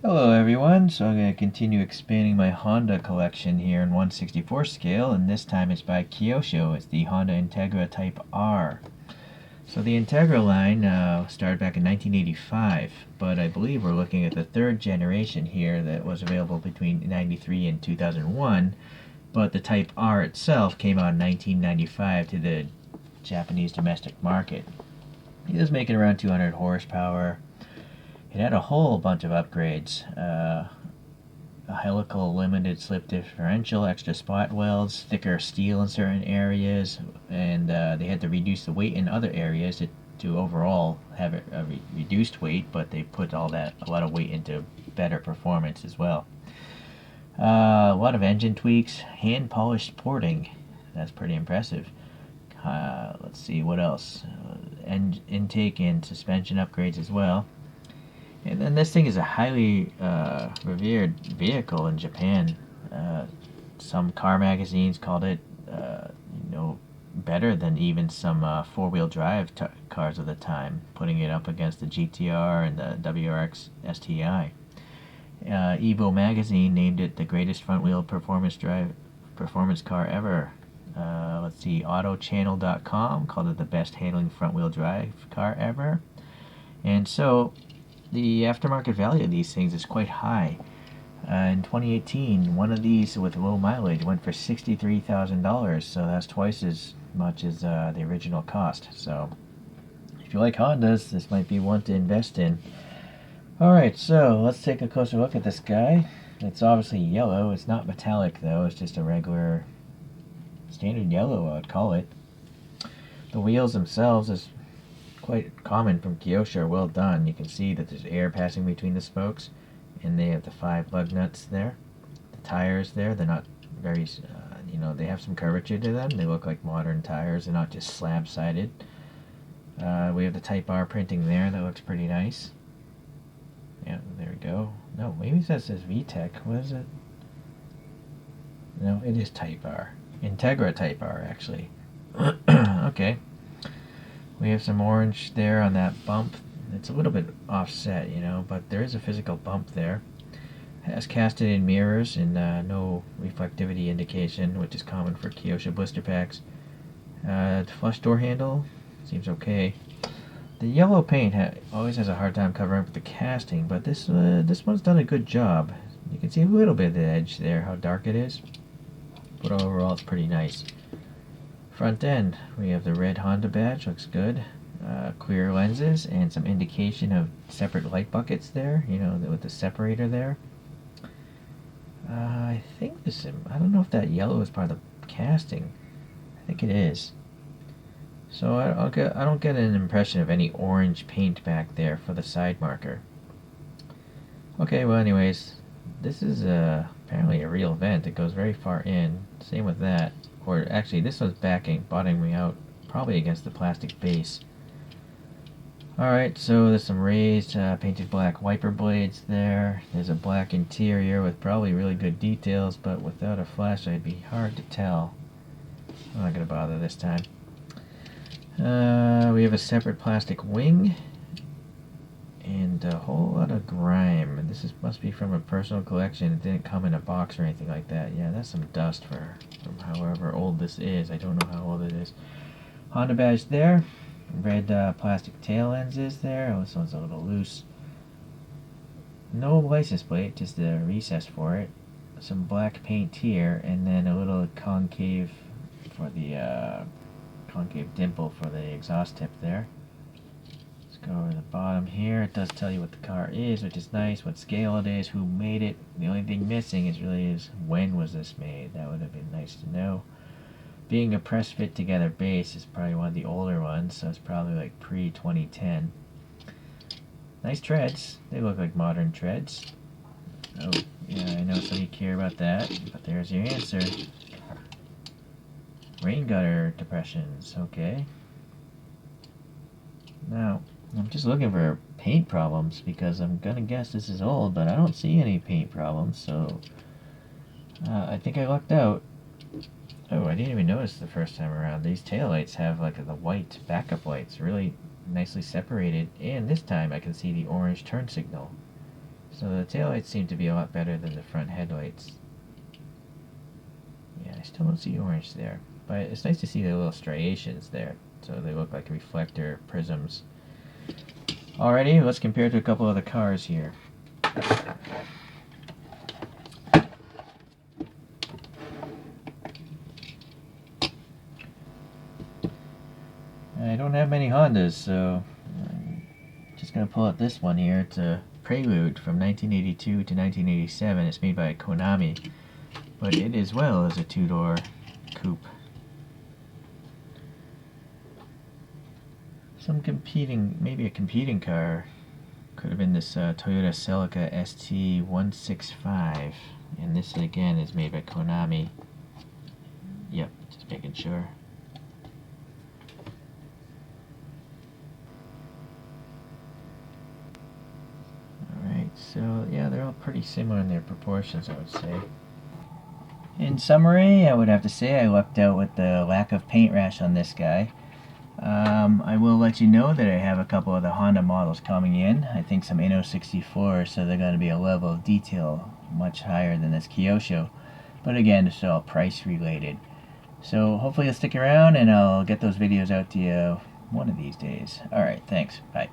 Hello everyone, so I'm going to continue expanding my Honda collection here in 1/64 scale, and this time it's by Kyosho. It's the Honda Integra Type R. So the Integra line started back in 1985, but I believe we're looking at the third generation here that was available between 93 and 2001, but the Type R itself came out in 1995 to the Japanese domestic market. It was making around 200 horsepower. It had a whole bunch of upgrades. A helical limited slip differential, extra spot welds, thicker steel in certain areas, and they had to reduce the weight in other areas to overall have a reduced weight, but they put a lot of weight into better performance as well. A lot of engine tweaks, hand polished porting. That's pretty impressive. Let's see what else. Intake and suspension upgrades as well. And then this thing is a highly revered vehicle in Japan. Some car magazines called it, better than even some four-wheel drive cars of the time, putting it up against the GTR and the WRX STI. Evo magazine named it the greatest front-wheel performance car ever. Let's see, AutoChannel.com called it the best handling front-wheel drive car ever. And so the aftermarket value of these things is quite high. In 2018, one of these with low mileage went for $63,000, so that's twice as much as the original cost. So if you like Hondas, this might be one to invest in. Alright, so let's take a closer look at this guy. It's obviously yellow. It's not metallic though, it's just a regular standard yellow, I would call it. The wheels themselves is quite common from Kyosho, well done. You can see that there's air passing between the spokes, and they have the 5 lug nuts there. The tires there, they're not very, they have some curvature to them. They look like modern tires, they're not just slab-sided. We have the Type R printing there, that looks pretty nice. Yeah, there we go. No, maybe that says VTEC, what is it? No, it is Type R. Integra Type R, actually. Okay. We have some orange there on that bump. It's a little bit offset, but there is a physical bump there. It has casted in mirrors and no reflectivity indication, which is common for Kyosho blister packs. The flush door handle seems okay. The yellow paint always has a hard time covering up the casting, but this one's done a good job. You can see a little bit of the edge there, how dark it is, but overall it's pretty nice. Front end, we have the red Honda badge, looks good. Clear lenses and some indication of separate light buckets there, with the separator there. I think I don't know if that yellow is part of the casting. I think it is. So I don't get an impression of any orange paint back there for the side marker. Okay, well anyways, this is apparently a real vent. It goes very far in. Same with that. Or actually, this one's bottoming out, probably against the plastic base. Alright, so there's some raised painted black wiper blades there. There's a black interior with probably really good details, but without a flashlight it'd be hard to tell. I'm not going to bother this time. We have a separate plastic wing and a whole lot of grime. And this must be from a personal collection. It didn't come in a box or anything like that. Yeah, that's some dust from however old this is. I don't know how old it is. Honda badge there. Red plastic tail lenses there. Oh, this one's a little loose. No license plate, just a recess for it. Some black paint here, and then a little concave for the concave dimple for the exhaust tip there. Let's go over to the bottom here. It does tell you what the car is, which is nice, what scale it is, who made it. The only thing missing is when was this made. That would have been nice to know. Being a press fit together base is probably one of the older ones, so it's probably like pre-2010. Nice treads. They look like modern treads. Oh, yeah, I know some of you care about that, but there's your answer. Rain gutter depressions, okay. Now, I'm just looking for paint problems because I'm gonna guess this is old, but I don't see any paint problems, so I think I lucked out. Oh, I didn't even notice the first time around. These taillights have like the white backup lights, really nicely separated, and this time I can see the orange turn signal. So the taillights seem to be a lot better than the front headlights. Yeah, I still don't see orange there, but it's nice to see the little striations there, so they look like reflector prisms. Alrighty, let's compare to a couple of the cars here. I don't have many Hondas, so I'm just going to pull out this one here. It's a Prelude from 1982 to 1987. It's made by Konami, but it as well is a two-door coupe. Maybe a competing car could have been this Toyota Celica ST165, and this again is made by Konami. Yep, just making sure. So yeah, they're all pretty similar in their proportions, I would say. In summary, I would have to say I lucked out with the lack of paint rash on this guy. I will let you know that I have a couple of the Honda models coming in. I think some Inno 64, so they're going to be a level of detail much higher than this Kyosho. But again, it's all price related. So hopefully you'll stick around and I'll get those videos out to you one of these days. Alright, thanks. Bye.